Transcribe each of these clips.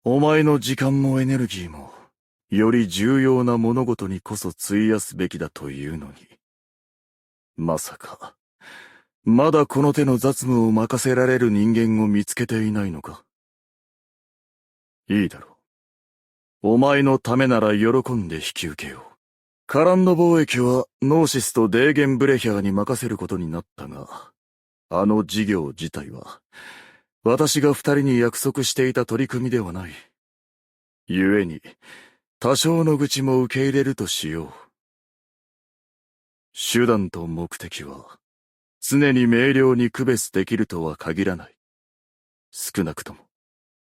お前の時間もエネルギーも、より重要な物事にこそ費やすべきだというのに。まさか、まだこの手の雑務を任せられる人間を見つけていないのか。いいだろう。お前のためなら喜んで引き受けよう。カランド貿易はノーシスとデーゲンブレヒャーに任せることになったが、あの事業自体は、私が二人に約束していた取り組みではない。故に、多少の愚痴も受け入れるとしよう。手段と目的は、常に明瞭に区別できるとは限らない。少なくとも、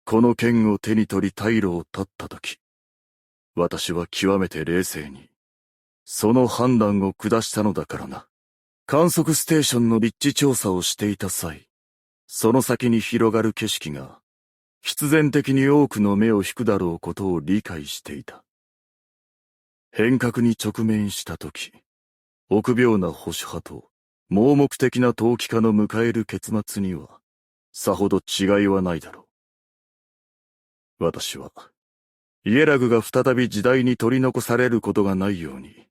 この剣を手に取り退路を断ったとき、私は極めて冷静に、その判断を下したのだからな。観測ステーションの立地調査をしていた際、その先に広がる景色が、必然的に多くの目を引くだろうことを理解していた。変革に直面したとき、臆病な保守派と盲目的な投機家の迎える結末には、さほど違いはないだろう。私は、イエラグが再び時代に取り残されることがないように、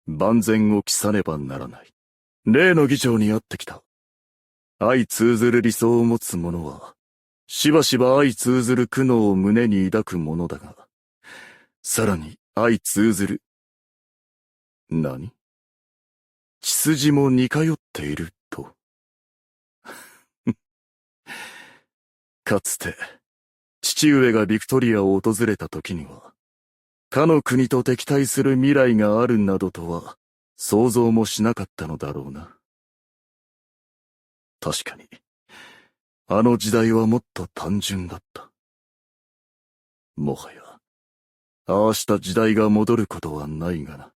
万全を期さねばならない。例の議長に会ってきた。相通ずる理想を持つ者は、しばしば相通ずる苦悩を胸に抱くものだが、さらに相通ずる。何？血筋も似通っていると。かつて、父上がビクトリアを訪れた時には、かの国と敵対する未来があるなどとは、想像もしなかったのだろうな。確かに、あの時代はもっと単純だった。もはや、ああした時代が戻ることはないがな。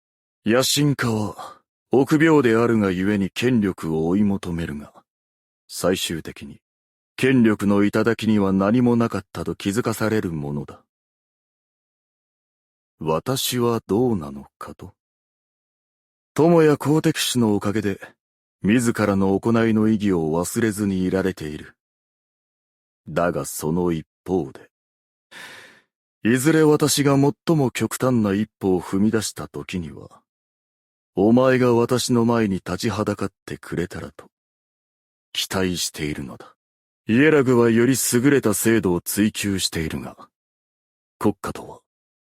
野心家は、臆病であるがゆえに権力を追い求めるが、最終的に、権力の頂には何もなかったと気づかされるものだ。私はどうなのかと。友や公的種のおかげで、自らの行いの意義を忘れずにいられている。だがその一方で、いずれ私が最も極端な一歩を踏み出した時には、お前が私の前に立ちはだかってくれたらと、期待しているのだ。イエラグはより優れた制度を追求しているが、国家とは、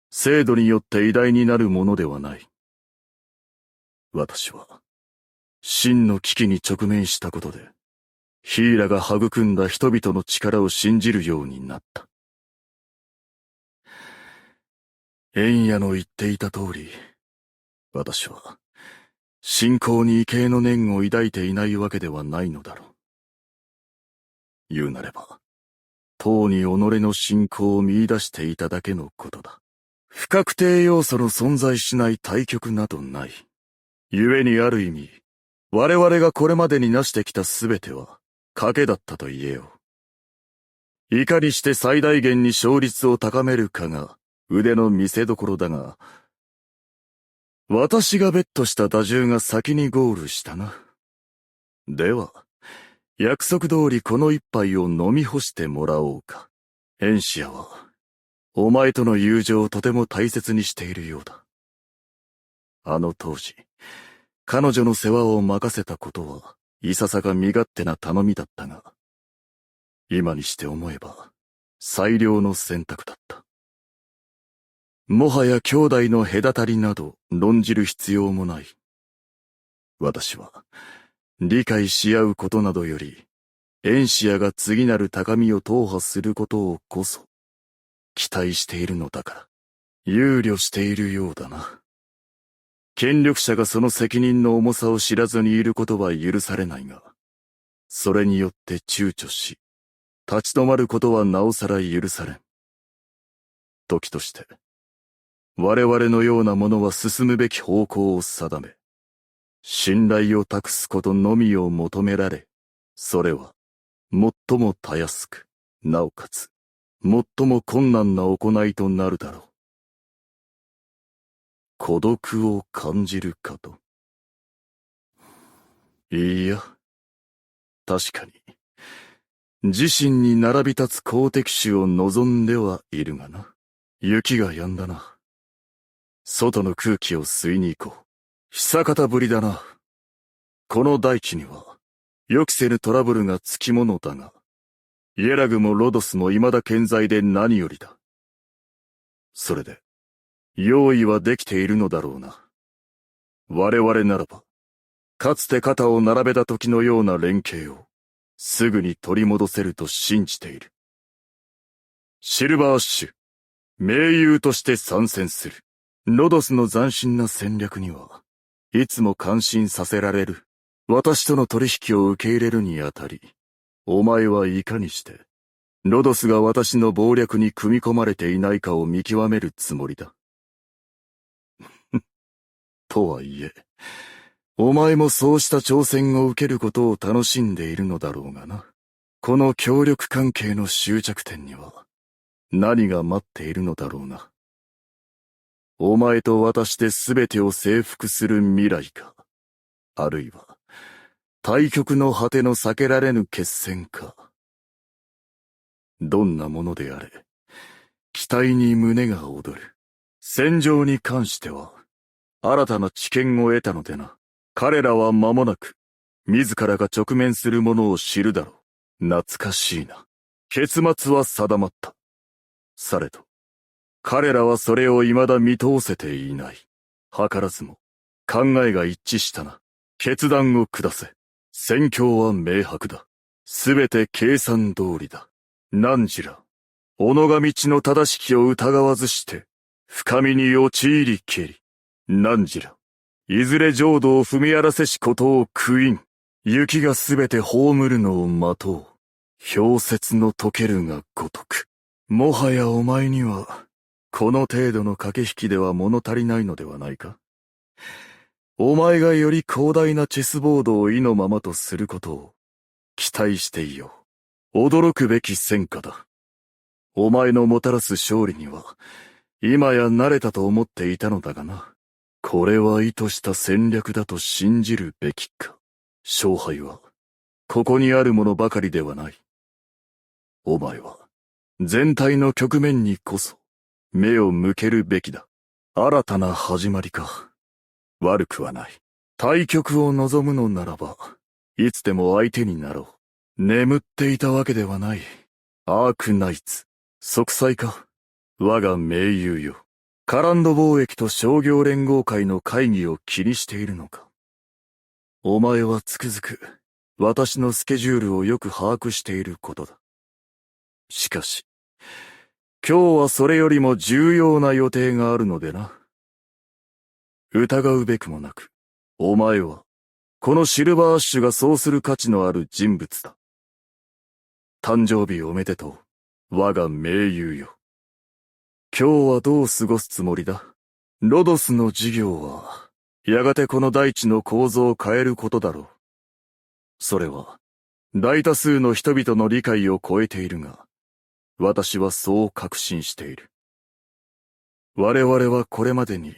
制度によって偉大になるものではない。私は、真の危機に直面したことで、ヒーラが育んだ人々の力を信じるようになった。エンヤの言っていた通り、私は、信仰に畏敬の念を抱いていないわけではないのだろう。言うなれば、とうに己の信仰を見出していただけのことだ。不確定要素の存在しない対極などない。故にある意味、我々がこれまでに成してきたすべては、賭けだったと言えよう。いかにして最大限に勝率を高めるかが腕の見せ所だが、私がベットした打順が先にゴールしたな。では、約束通りこの一杯を飲み干してもらおうか。エンシアは、お前との友情をとても大切にしているようだ。あの当時、彼女の世話を任せたことは、いささか身勝手な頼みだったが、今にして思えば、最良の選択だった。もはや兄弟の隔たりなど論じる必要もない。私は、理解し合うことなどより、エンシアが次なる高みを踏破することをこそ、期待しているのだから、憂慮しているようだな。権力者がその責任の重さを知らずにいることは許されないが、それによって躊躇し、立ち止まることはなおさら許されん。時として、我々のような者は進むべき方向を定め、信頼を託すことのみを求められ、それは、最もたやすく、なおかつ、最も困難な行いとなるだろう。孤独を感じるかと。いいや、確かに、自身に並び立つ好敵手を望んではいるがな。雪が止んだな。外の空気を吸いに行こう。久方ぶりだな。この大地には、予期せぬトラブルがつきものだが、イエラグもロドスも未だ健在で何よりだ。それで、用意はできているのだろうな。我々ならば、かつて肩を並べた時のような連携を、すぐに取り戻せると信じている。シルバーアッシュ、盟友として参戦する。ロドスの斬新な戦略には、いつも感心させられる。私との取引を受け入れるにあたり、お前はいかにして、ロドスが私の謀略に組み込まれていないかを見極めるつもりだ。とはいえ、お前もそうした挑戦を受けることを楽しんでいるのだろうがな。この協力関係の終着点には、何が待っているのだろうな。お前と私で全てを征服する未来か、あるいは、対極の果ての避けられぬ決戦か。どんなものであれ、期待に胸が躍る。戦場に関しては、新たな知見を得たのでな。彼らは間もなく、自らが直面するものを知るだろう。懐かしいな。結末は定まった。されど、彼らはそれを未だ見通せていない。図らずも、考えが一致したな。決断を下せ。戦況は明白だ。すべて計算通りだ。汝ら、己が道の正しきを疑わずして、深みに陥りけり。汝ら、いずれ浄土を踏み荒らせしことを悔いん。雪がすべて葬るのを待とう。氷雪の溶けるがごとく。もはやお前には、この程度の駆け引きでは物足りないのではないか。お前がより広大なチェスボードを意のままとすることを、期待していよう。驚くべき戦果だ。お前のもたらす勝利には、今や慣れたと思っていたのだがな。これは意図した戦略だと信じるべきか。勝敗は、ここにあるものばかりではない。お前は、全体の局面にこそ、目を向けるべきだ。新たな始まりか。悪くはない。対局を望むのならば、いつでも相手になろう。眠っていたわけではない。アークナイツ。息災か。我が盟友よ。カランド貿易と商業連合会の会議を気にしているのか。お前はつくづく、私のスケジュールをよく把握していることだ。しかし、今日はそれよりも重要な予定があるのでな。疑うべくもなく、お前は、このシルバーアッシュがそうする価値のある人物だ。誕生日おめでとう、我が盟友よ。今日はどう過ごすつもりだ？ロドスの事業は、やがてこの大地の構造を変えることだろう。それは、大多数の人々の理解を超えているが、私はそう確信している。我々はこれまでに、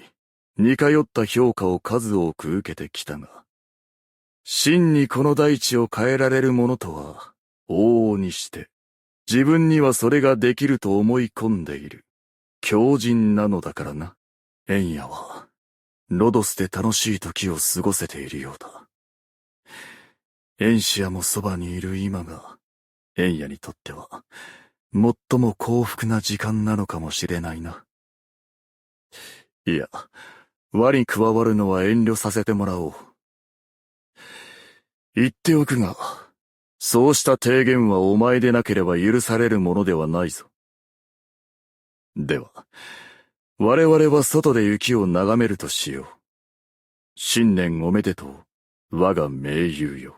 似通った評価を数多く受けてきたが、真にこの大地を変えられるものとは、往々にして、自分にはそれができると思い込んでいる。強靭なのだからな。エンヤは、ロドスで楽しい時を過ごせているようだ。エンシアもそばにいる今が、エンヤにとっては、最も幸福な時間なのかもしれないな。いや、輪に加わるのは遠慮させてもらおう。言っておくが、そうした提言はお前でなければ許されるものではないぞ。では、我々は外で雪を眺めるとしよう。新年おめでとう、我が盟友よ。